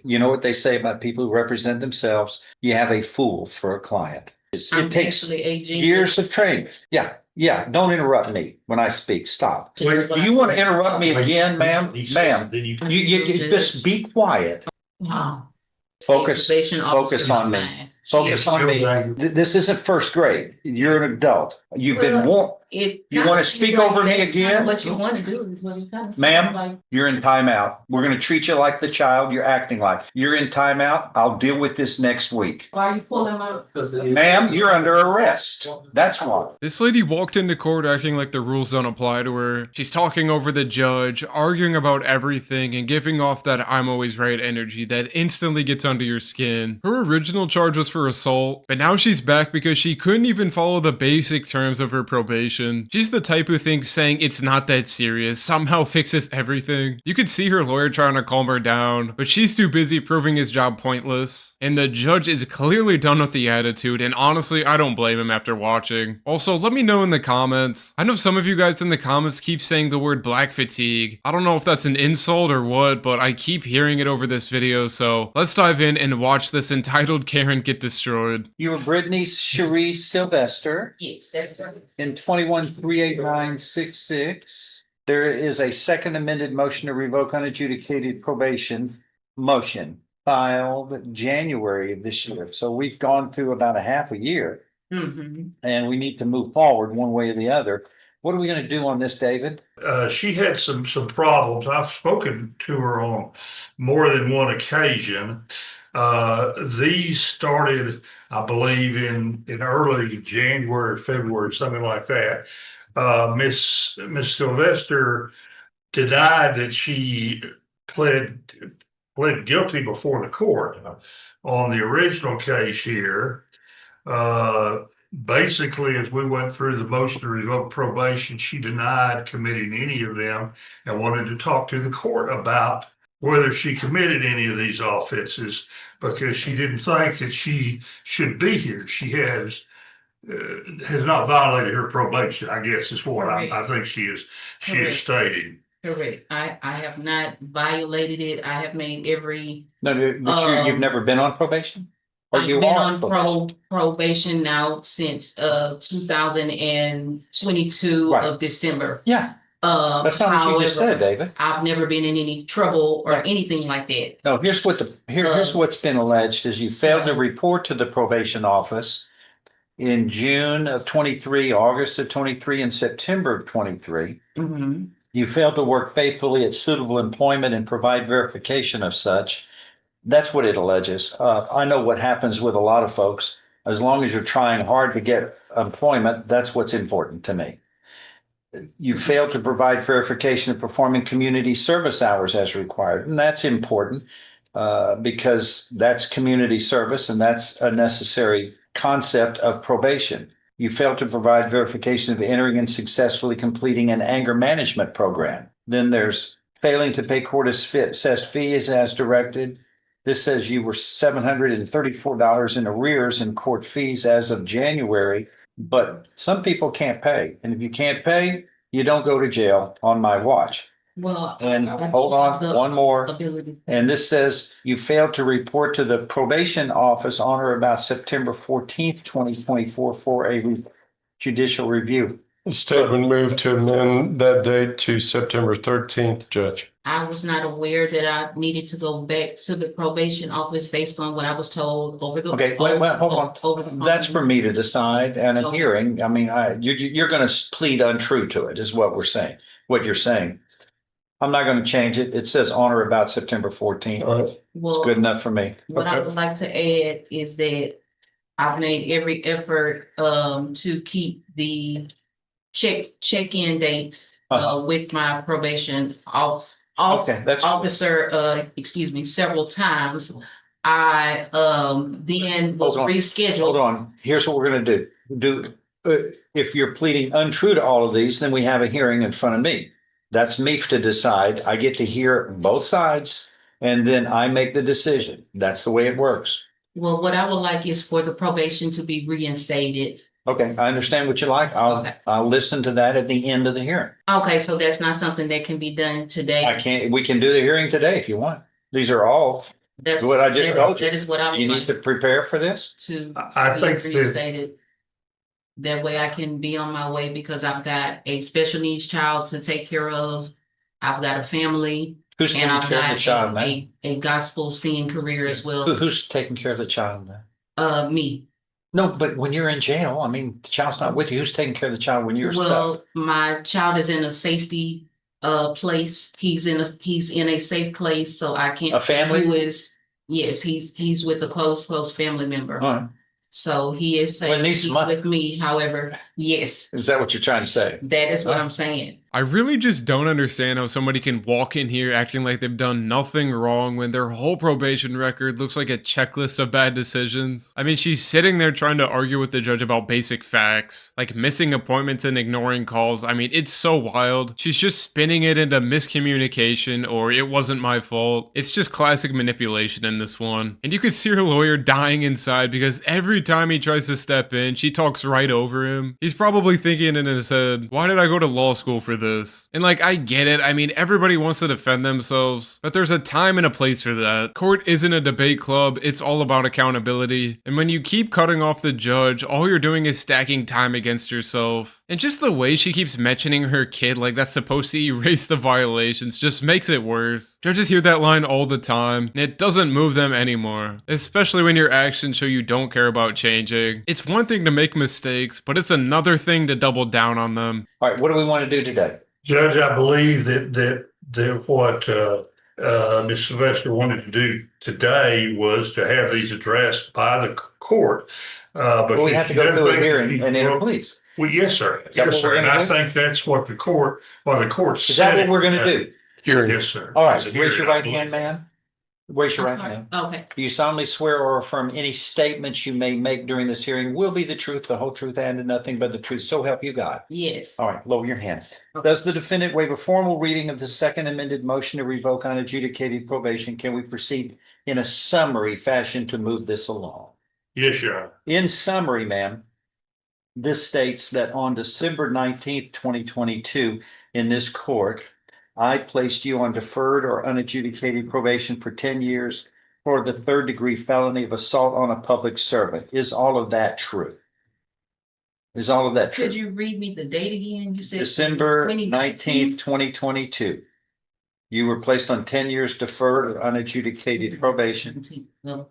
You know what they say about people who represent themselves? You have a fool for a client. I'm It takes actually a years of genius. training. Yeah, yeah. Don't interrupt me when I speak. Stop. Which is Do what you I want to said. interrupt me again, ma'am? Ma'am, you just be quiet. Wow. Focus, Probation focus officer on of me. mine. Focus on me. This isn't first grade. You're an adult. You've been Well, warned. It You want to kinda speak seems like over me that's kinda again? what you want to do is what it kind of Ma'am, like. you're in timeout. We're going to treat you like the child you're acting like. You're in timeout. I'll deal with this next week. Why are you pulling out? Ma'am, you're under arrest. That's why. This lady walked into court acting like the rules don't apply to her. She's talking over the judge, arguing about everything, and giving off that I'm always right energy that instantly gets under your skin. Her original charge was for assault, but now she's back because she couldn't even follow the basic terms of her probation. She's the type who thinks saying it's not that serious somehow fixes everything. You could see her lawyer trying to calm her down, but she's too busy proving his job pointless. And the judge is clearly done with the attitude, and honestly, I don't blame him after watching. Also, let me know in the comments. I know some of you guys in the comments keep saying the word black fatigue. I don't know if that's an insult or what, but I keep hearing it over this video, so let's dive in and watch this entitled Karen get destroyed. You were Brittany Cherie Sylvester Yes, that's right. in 21-38966. There is a second amended motion to revoke unadjudicated probation motion filed January of this year. So we've gone through about a half a year. Mm-hmm. And we need to move forward one way or the other. What are we going to do on this, David? She had some problems. I've spoken to her on more than one occasion. These started, I believe, in early January, February, something like that. Miss Sylvester denied that she pled guilty before the court on the original case here. Basically, as we went through the motion to revoke probation, she denied committing any of them and wanted to talk to the court about whether she committed any of these offenses because she didn't think that she should be here. She has not violated her probation, I guess is what I think she is stating. Correct. I have not violated it. I have made every. No, but you've never been on probation? Or I've you been are on probation now since 2022 Right. of December. Yeah, that's not what you just said, David. I've never been in any trouble or anything like that. No, here's what's been alleged is you failed to report to the probation office in June of 23, August of 23, and September of 23. Mm-hmm. You failed to work faithfully at suitable employment and provide verification of such. That's what it alleges. I know what happens with a lot of folks. As long as you're trying hard to get employment, that's what's important to me. You failed to provide verification of performing community service hours as required. And that's important because that's community service and that's a necessary concept of probation. You failed to provide verification of entering and successfully completing an anger management program. Then there's failing to pay court assessed fees as directed. This says you were $734 in arrears in court fees as of January, but some people can't pay. And if you can't pay, you don't go to jail on my watch. Well, And hold on, one more. And this says you failed to report to the probation office on or about September 14th, 2024 for a judicial review. Statement moved to amend that date to September 13th, Judge. I was not aware that I needed to go back to the probation office based on what I was told over the. Okay, wait, hold on. Over the. That's for me to decide and a Okay. hearing. I mean, you're going to plead untrue to it is what we're saying, what you're saying. I'm not going to change it. It says on or about September 14th. All right. It's Well, good enough for me. what I would like to add is that I've made every effort to keep the check-in dates with my probation Okay, that's officer, excuse me, several times. I then was Hold rescheduled. on. Here's what we're going to do. If you're pleading untrue to all of these, then we have a hearing in front of me. That's me to decide. I get to hear both sides and then I make the decision. That's the way it works. Well, what I would like is for the probation to be reinstated. Okay, I understand what you like. I'll listen to that at the end of the hearing. Okay, so that's not something that can be done today. We can do the hearing today if you want. These are all That's What I just told you. That is what I You would need to like prepare for this. to I be think that, reinstated. That way I can be on my way because I've got a special needs child to take care of. I've got a family Who's and taking I've care of the got child now? a gospel singing career as well. Who's taking care of the child now? Me. No, but when you're in jail, I mean, the child's not with you. Who's taking care of the child when you're stuck? Well, my child is in a safety place. He's in a safe place, so I can't A say family? who is. Yes, he's with a close family member. All right. So he is Well, it safe. needs He's money. with me. However, yes, Is that what you're trying to say? that is what Huh? I'm saying. I really just don't understand how somebody can walk in here acting like they've done nothing wrong when their whole probation record looks like a checklist of bad decisions. I mean, she's sitting there trying to argue with the judge about basic facts, like missing appointments and ignoring calls. I mean, it's so wild. She's just spinning it into miscommunication or it wasn't my fault. It's just classic manipulation in this one. And you could see her lawyer dying inside because every time he tries to step in, she talks right over him. He's probably thinking in his head, why did I go to law school for this? And like, I get it. I mean, everybody wants to defend themselves, but there's a time and a place for that. Court isn't a debate club. It's all about accountability. And when you keep cutting off the judge, all you're doing is stacking time against yourself. And just the way she keeps mentioning her kid like that's supposed to erase the violations just makes it worse. Judges hear that line all the time, and it doesn't move them anymore, especially when your actions show you don't care about changing. It's one thing to make mistakes, but it's another thing to double down on them. All right, what do we want to do today? Judge, I believe that what Ms. Sylvester wanted to do today was to have these addressed by the court. Well, we have to go through a hearing and enter pleas. Well, yes, sir. Is that Yes, what sir. we're And gonna I do? think that's what the court Is that what we're going to do? Hearing. Yes, sir. All right, It's a raise your hearing, I right believe. hand, man. Raise your I'm right sorry. hand. Okay. Do you solemnly swear or affirm any statements you may make during this hearing will be the truth, the whole truth, and nothing but the truth? So help you God. Yes. All right, lower your hand. Does the defendant waive a formal reading of the second amended motion to revoke unadjudicated probation? Can we proceed in a summary fashion to move this along? Yes, Your Honor. In summary, ma'am, this states that on December 19th, 2022, in this court, I placed you on deferred or unadjudicated probation for 10 years for the third degree felony of assault on a public servant. Is all of that true? Is all of that Could true? you read me the date again? You said December 2019? 19th, 2022. You were placed on 10 years deferred or unadjudicated probation. No,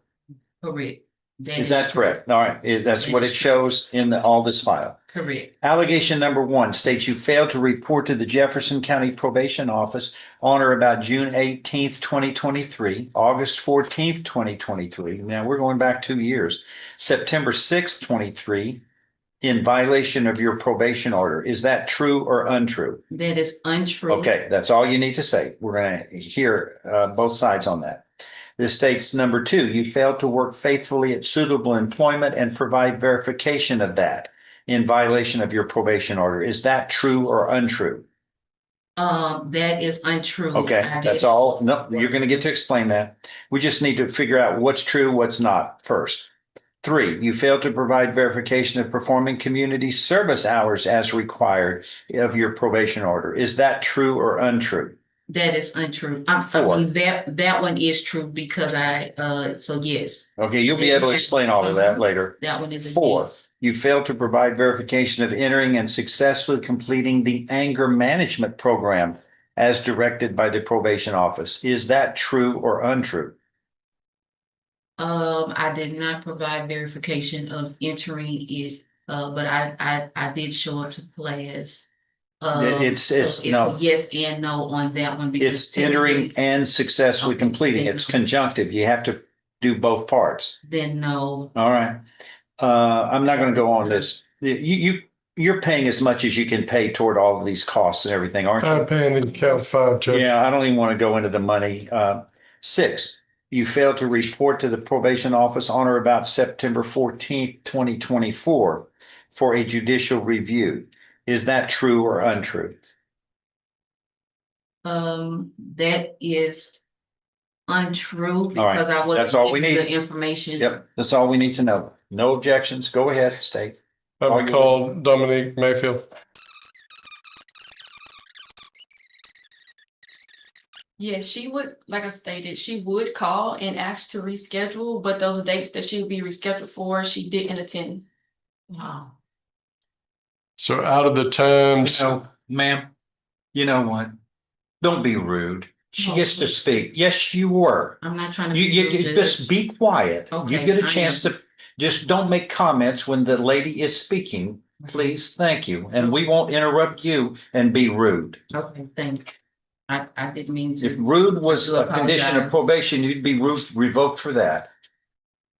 correct. Is that correct? All right, that's what it shows in all this file. Correct. Allegation number one states you failed to report to the Jefferson County Probation Office on or about June 18th, 2023, August 14th, 2023. Now we're going back 2 years. September 6th, 23, in violation of your probation order. Is that true or untrue? That is untrue. Okay, that's all you need to say. We're going to hear both sides on that. This states number two, you failed to work faithfully at suitable employment and provide verification of that in violation of your probation order. Is that true or untrue? That is untrue. Okay, I that's did- all. No, you're going to get to explain that. We just need to figure out what's true, what's not first. Three, you failed to provide verification of performing community service hours as required of your probation order. Is that true or untrue? That is untrue. Four. That one is true because so yes, Okay, you'll be able to explain all of that later. that one is a Four, yes. you failed to provide verification of entering and successfully completing the anger management program as directed by the probation office. Is that true or untrue? I did not provide verification of entering it, but I did show up to class. It's no. Yes and no on that one. because It's entering technically, and successfully Okay, completing. then It's no. conjunctive. You have to do both parts. Then no. All right. I'm not going to go on this. You're paying as much as you can pay toward all of these costs and everything, aren't you? I'm paying in count 5, Judge. Yeah, I don't even want to go into the money. Six, you failed to report to the probation office on or about September 14th, 2024 for a judicial review. Is that true or untrue? That is untrue All right, because I that's all wasn't we given need. the information. Yep, that's all we need to know. No objections. Go ahead, state. I would call Dominique Mayfield. Yes, she would, like I stated, she would call and ask to reschedule, but those dates that she would be rescheduled for, she didn't attend. Wow. So out of the You times, know, ma'am, you know what? Don't be rude. She No, gets to please. speak. Yes, you were. I'm not trying to You, be you, rude, you just Judge. be quiet. You Okay, get a I chance am. to, just don't make comments when the lady is speaking, please. Thank you. And we won't interrupt you and be rude. Okay, thank you. I didn't mean If to. rude was I do a condition of apologize. probation, you'd be revoked for that.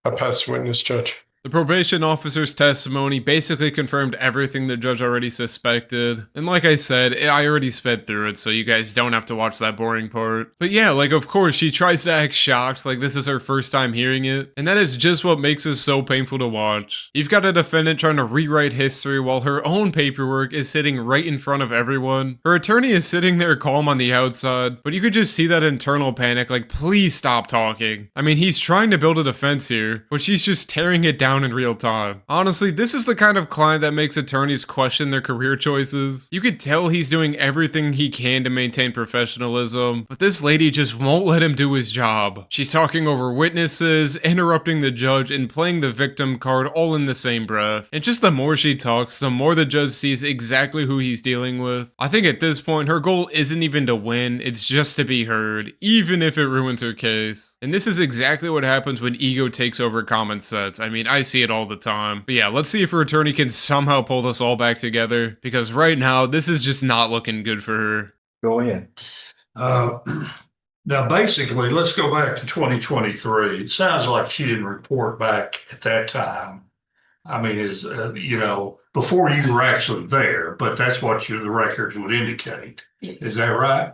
I pass the witness, Judge. The probation officer's testimony basically confirmed everything the judge already suspected. And like I said, I already sped through it, so you guys don't have to watch that boring part. But yeah, like of course, she tries to act shocked, like this is her first time hearing it. And that is just what makes this so painful to watch. You've got a defendant trying to rewrite history while her own paperwork is sitting right in front of everyone. Her attorney is sitting there calm on the outside, but you could just see that internal panic, like please stop talking. I mean, he's trying to build a defense here, but she's just tearing it down in real time. Honestly, this is the kind of client that makes attorneys question their career choices. You could tell he's doing everything he can to maintain professionalism, but this lady just won't let him do his job. She's talking over witnesses, interrupting the judge, and playing the victim card all in the same breath. And just the more she talks, the more the judge sees exactly who he's dealing with. I think at this point, her goal isn't even to win, it's just to be heard, even if it ruins her case. And this is exactly what happens when ego takes over common sense. I mean, I see it all the time. But yeah, let's see if her attorney can somehow pull this all back together, because right now, this is just not looking good for her. Go ahead. Uh, Now, basically, let's go back to 2023. It sounds like she didn't report back at that time. I mean, before you were actually there, but that's what the records would indicate. Yes. Is that right?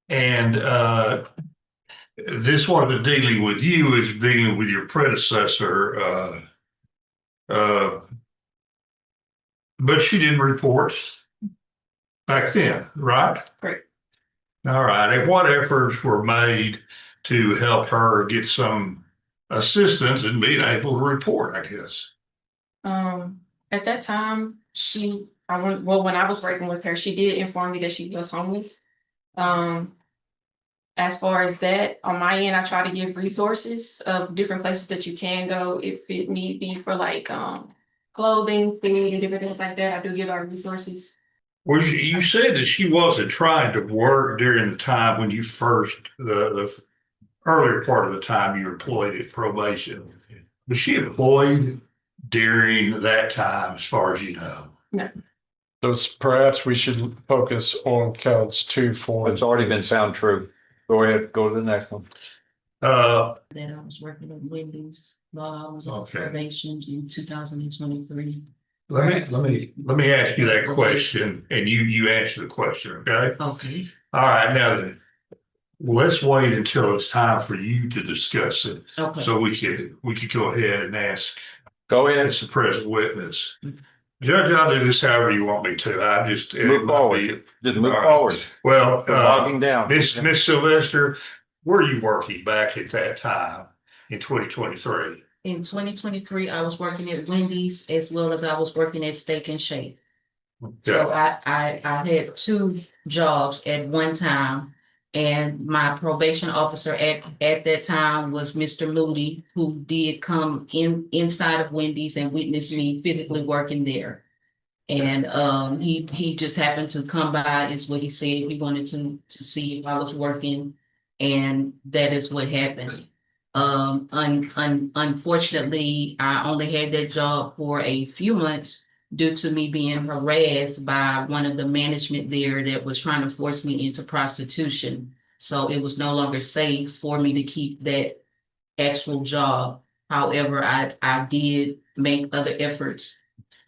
And this wasn't dealing with you, it's dealing with your predecessor. But she didn't report back then, right? Great. All right. And what efforts were made to help her get some assistance in being able to report, I guess? At that time, when I was working with her, she did inform me that she was homeless. As far as that, on my end, I try to give resources of different places that you can go if it need be for like clothing, food, and different things like that. I do give out resources. Well, you said that she wasn't trying to work during the time when you first, the earlier part of the time you were employed at probation. Was she employed during that time, as far as you know? No. So perhaps we should focus on counts 2, 4. It's already been found true. Go ahead, go to the next one. Uh, That I was working at Wendy's while I was on Okay. probation in 2023. let me ask you that question, and you answer the question, okay? Okay, All right, now then, let's wait until it's time for you to discuss it, okay. so we could go ahead and ask Go ahead. as the present witness. Judge, I'll do this however you want me to. I just Move forward. Just move All right. forward. Well, We're bogging down. Miss Sylvester, were you working back at that time in 2023? In 2023, I was working at Wendy's as well as I was working at Steak and Shake. So I had two jobs at one time. And my probation officer at that time was Mr. Moody, who did come inside of Wendy's and witness me physically working there. And he just happened to come by, is what he said. He wanted to see if I was working, and that is what happened. Unfortunately, I only had that job for a few months due to me being harassed by one of the management there that was trying to force me into prostitution. So it was no longer safe for me to keep that actual job. However, I did make other efforts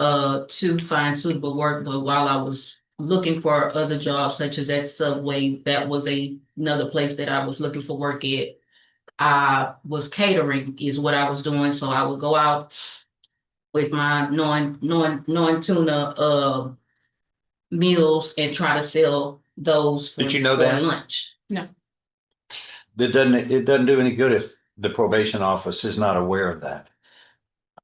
to find suitable work, but while I was looking for other jobs such as at Subway, that was another place that I was looking for work at. I was catering is what I was doing, so I would go out with my non-tuna meals and try to sell those Did you know for that? lunch. No. It doesn't do any good if the probation office is not aware of that.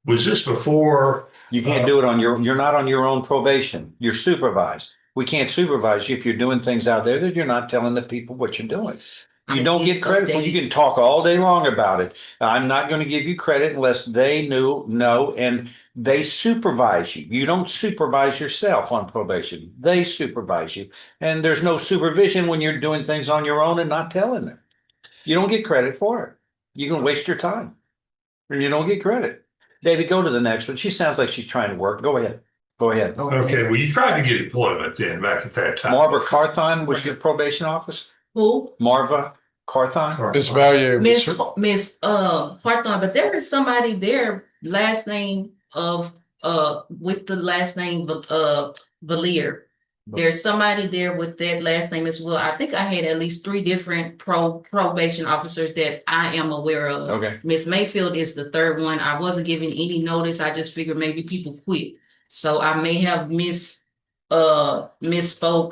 Was this before? You can't do it you're not on your own probation. You're supervised. We can't supervise you if you're doing things out there that you're not telling the people what you're doing. You I don't did get credit for it. You update. can talk all day long about it. I'm not going to give you credit unless they know, and they supervise you. You don't supervise yourself on probation. They supervise you. And there's no supervision when you're doing things on your own and not telling them. You don't get credit for it. You're going to waste your time. And you don't get credit. David, go to the next one. She sounds like she's trying to work. Go ahead. Go ahead. Okay, well, you tried to get employment then back at that time. Marva Carthon was your probation officer? Who? Marva Carthon? Miss Value. Miss Hawthorne, but there is somebody there, last name of with the last name Valier. There's somebody there with that last name as well. I think I had at least 3 different probation officers that I am aware of. Okay. Miss Mayfield is the 3rd one. I wasn't giving any notice. I just figured maybe people quit. So I may have misspoke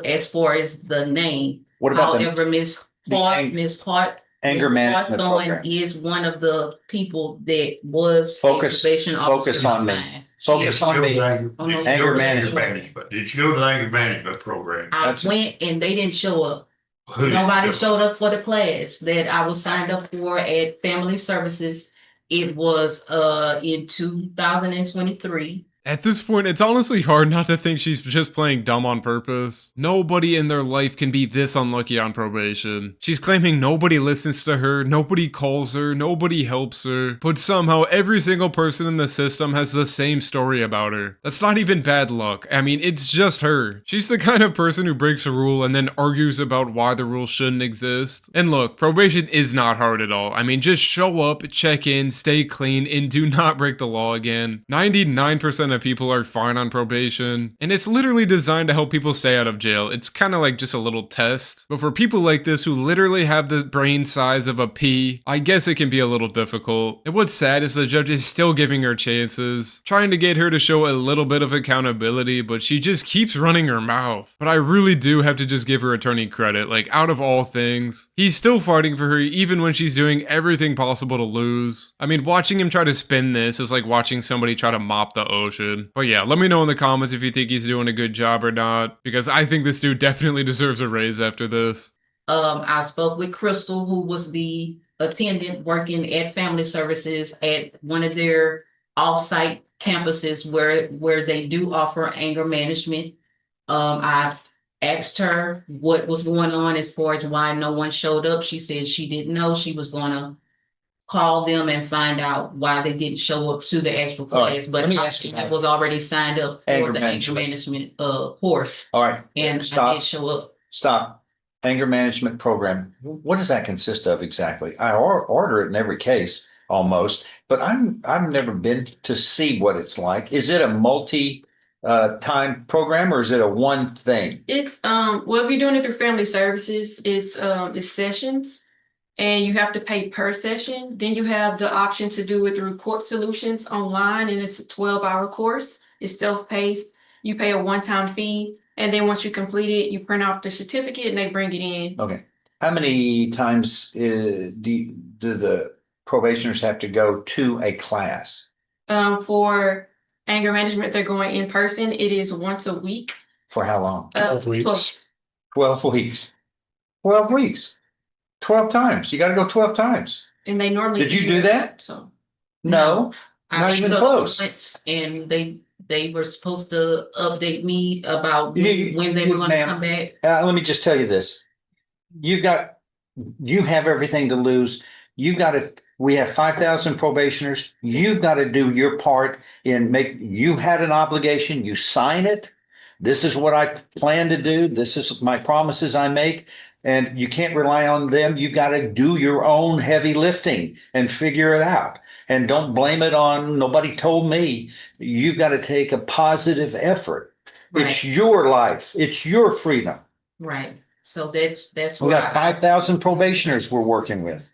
as far as the name. What about However, Miss Hart anger management Hawthorne program? is one of the people that was Focus- a probation officer focus on of me. mine. Focus She- on me. Did Oh, no, you go anger to management. Did you go to the anger management program? I That's- went and they didn't show up. Who did Nobody you- showed up for the class that I was signed up for at Family Services. It was in 2023. At this point, it's honestly hard not to think she's just playing dumb on purpose. Nobody in their life can be this unlucky on probation. She's claiming nobody listens to her, nobody calls her, nobody helps her, but somehow every single person in the system has the same story about her. That's not even bad luck. I mean, it's just her. She's the kind of person who breaks a rule and then argues about why the rule shouldn't exist. And look, probation is not hard at all. I mean, just show up, check in, stay clean, and do not break the law again. 99% of people are fine on probation, and it's literally designed to help people stay out of jail. It's kind of like just a little test. But for people like this who literally have the brain size of a pea, I guess it can be a little difficult. And what's sad is the judge is still giving her chances, trying to get her to show a little bit of accountability, but she just keeps running her mouth. But I really do have to just give her attorney credit. Like, out of all things, he's still fighting for her even when she's doing everything possible to lose. I mean, watching him try to spin this is like watching somebody try to mop the ocean. But yeah, let me know in the comments if you think he's doing a good job or not, because I think this dude definitely deserves a raise after this. I spoke with Crystal, who was the attendant working at Family Services at one of their off-site campuses where they do offer anger management. I asked her what was going on as far as why no one showed up. She said she didn't know. She was gonna call them and find out why they didn't show up to the actual All right, class, but let me ask you I that. was already signed up for Anger the anger management. management course, All right. and I Stop. did show up. Stop. Anger management program. What does that consist of exactly? I order it in every case almost, but I've never been to see what it's like. Is it a multi time program or is it a one thing? It's well, if you're doing it through Family Services, it's sessions, and you have to pay per session. Then you have the option to do it through Court Solutions online, and it's a 12-hour course. It's self-paced. You pay a one-time fee, and then once you complete it, you print off the certificate and they bring it in. Okay. How many times do the probationers have to go to a class? For anger management, they're going in person. It is once a week. For how long? 12 weeks. 12 weeks. 12 weeks. 12 times. You got to go 12 times. And they normally. Did you do that? So. No, I not even showed up close. once, and they were supposed to update me about You- when they you- were going to ma'am, come back. Let me just tell you this. You have everything to lose. We have 5,000 probationers. You've got to do your part you had an obligation, you sign it. This is what I plan to do. This is my promises I make. And you can't rely on them. You've got to do your own heavy lifting and figure it out. And don't blame it on nobody told me. You've got to take a positive effort. It's Right, your life. It's your freedom. right. So that's We why got 5,000 probationers we're working with.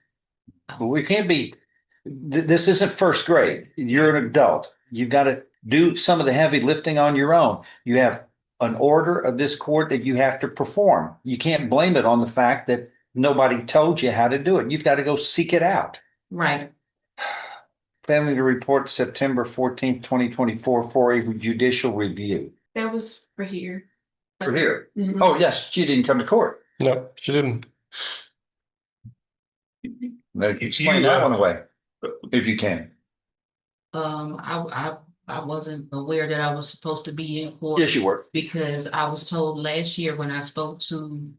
But we can't be, this isn't first grade. You're an adult. You've got to do some of the heavy lifting on your own. You have an order of this court that you have to perform. You can't blame it on the fact that nobody told you how to do it. You've got to go seek it out. right. Family to report September 14th, 2024 for a judicial review. That was for here. For here. Mhm. Oh, yes, she didn't come to court. No, she didn't. Now, explain that one away, if you can. I wasn't aware that I was supposed to be in court. Yes, you were. Because I was told last year when I spoke to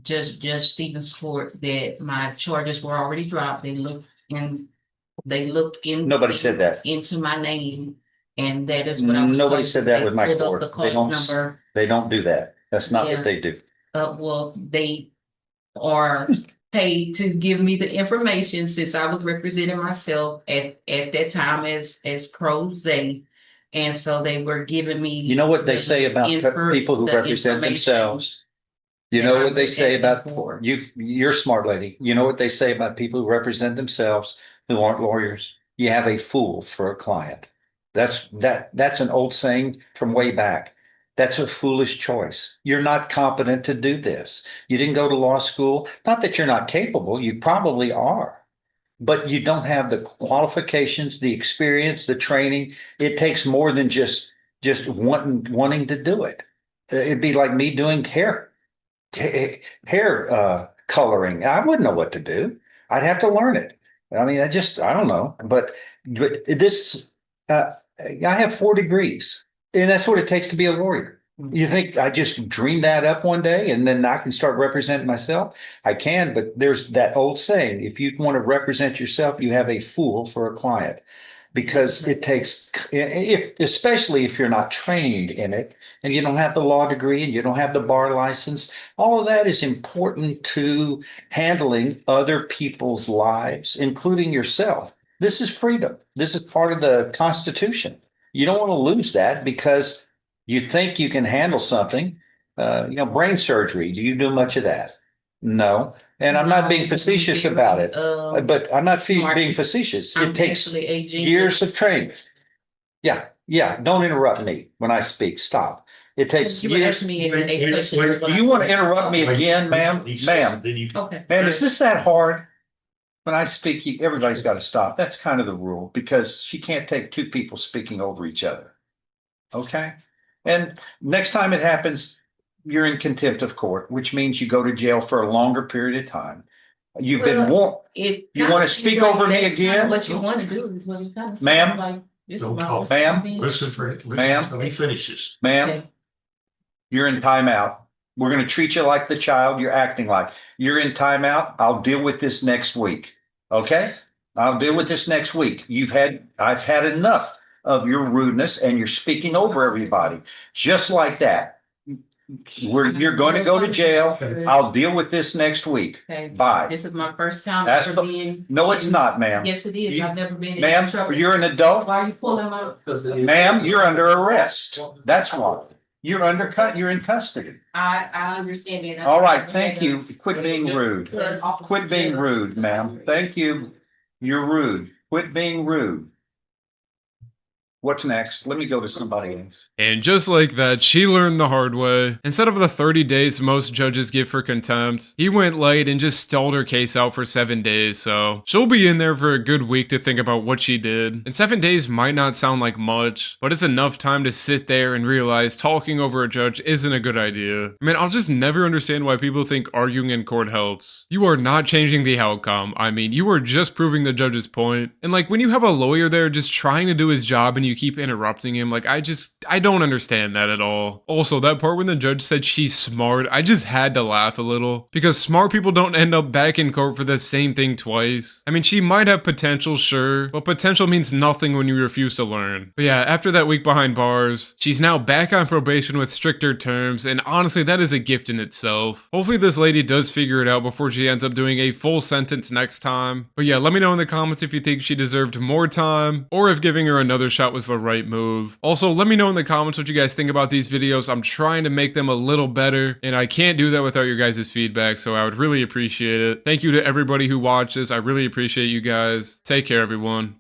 Judge Stevens Court that my charges were already dropped. They looked in. Nobody said that. Into my name, and that is what I was Nobody told. said that They with my pulled up court. the They call don't, number. they don't do that. That's not Yeah. what they do. Well, they are paid to give me the information since I was representing myself at that time as pro se. And so they were giving me. You know what they say about people who the represent information themselves? You that know I what they was say asking about for. you're a smart lady. You know what they say about people who represent themselves who aren't lawyers? You have a fool for a client. That's an old saying from way back. That's a foolish choice. You're not competent to do this. You didn't go to law school. Not that you're not capable, you probably are. But you don't have the qualifications, the experience, the training. It takes more than just wanting to do it. It'd be like me doing hair coloring. I wouldn't know what to do. I'd have to learn it. I mean, I don't know. But this, I have 4 degrees, and that's what it takes to be a lawyer. You think I just dreamed that up one day and then I can start representing myself? I can, but there's that old saying, if you want to represent yourself, you have a fool for a client. Because it takes, especially if you're not trained in it and you don't have the law degree and you don't have the bar license, all of that is important to handling other people's lives, including yourself. This is freedom. This is part of the Constitution. You don't want to lose that because you think you can handle something. Brain surgery. Do you do much of that? No. And I'm not being No, facetious about it, but I'm not smart. being facetious. I'm It takes actually a genius. years of training. Yeah. Don't interrupt me when I speak. Stop. It takes You were years. asking me a question. Do you want to interrupt me again, ma'am? Ma'am, Okay. ma'am, is this that hard? When I speak, everybody's got to stop. That's kind of the rule because she can't take two people speaking over each other. Okay? And next time it happens, you're in contempt of court, which means you go to jail for a longer period of time. You've been warned. You want to speak over me again? What you want to do is what you kind of. Ma'am? Like, this is Don't my talk. first Ma'am? time being- Listen for it. Ma'am? Let me finish this. Ma'am, Okay. you're in timeout. We're going to treat you like the child you're acting like. You're in timeout. I'll deal with this next week. Okay? I'll deal with this next week. I've had enough of your rudeness and you're speaking over everybody. Just like that. You're going to go to jail. I'll deal with this next week. Okay. Bye. This is my first time That's ever being. No, it's not, ma'am. Yes, it is. I've never been. in Ma'am, trouble. you're an adult. Why are you pulling my? Ma'am, you're under arrest. That's why. You're in custody. I understand that. All right, thank you. Quit being rude. Quit being rude, ma'am. Thank you. You're rude. Quit being rude. What's next? Let me go to somebody else. And just like that, she learned the hard way. Instead of the 30 days most judges give for contempt, he went light and just stalled her case out for 7 days, so she'll be in there for a good week to think about what she did. And 7 days might not sound like much, but it's enough time to sit there and realize talking over a judge isn't a good idea. I mean, I'll just never understand why people think arguing in court helps. You are not changing the outcome. I mean, you are just proving the judge's point. And like, when you have a lawyer there just trying to do his job and you keep interrupting him, like, I don't understand that at all. Also, that part when the judge said she's smart, I just had to laugh a little because smart people don't end up back in court for the same thing twice. I mean, she might have potential, sure, but potential means nothing when you refuse to learn. But yeah, after that week behind bars, she's now back on probation with stricter terms, and honestly, that is a gift in itself. Hopefully this lady does figure it out before she ends up doing a full sentence next time. But yeah, let me know in the comments if you think she deserved more time, or if giving her another shot was the right move. Also, let me know in the comments what you guys think about these videos. I'm trying to make them a little better, and I can't do that without your guys' feedback, so I would really appreciate it. Thank you to everybody who watches. I really appreciate you guys. Take care, everyone.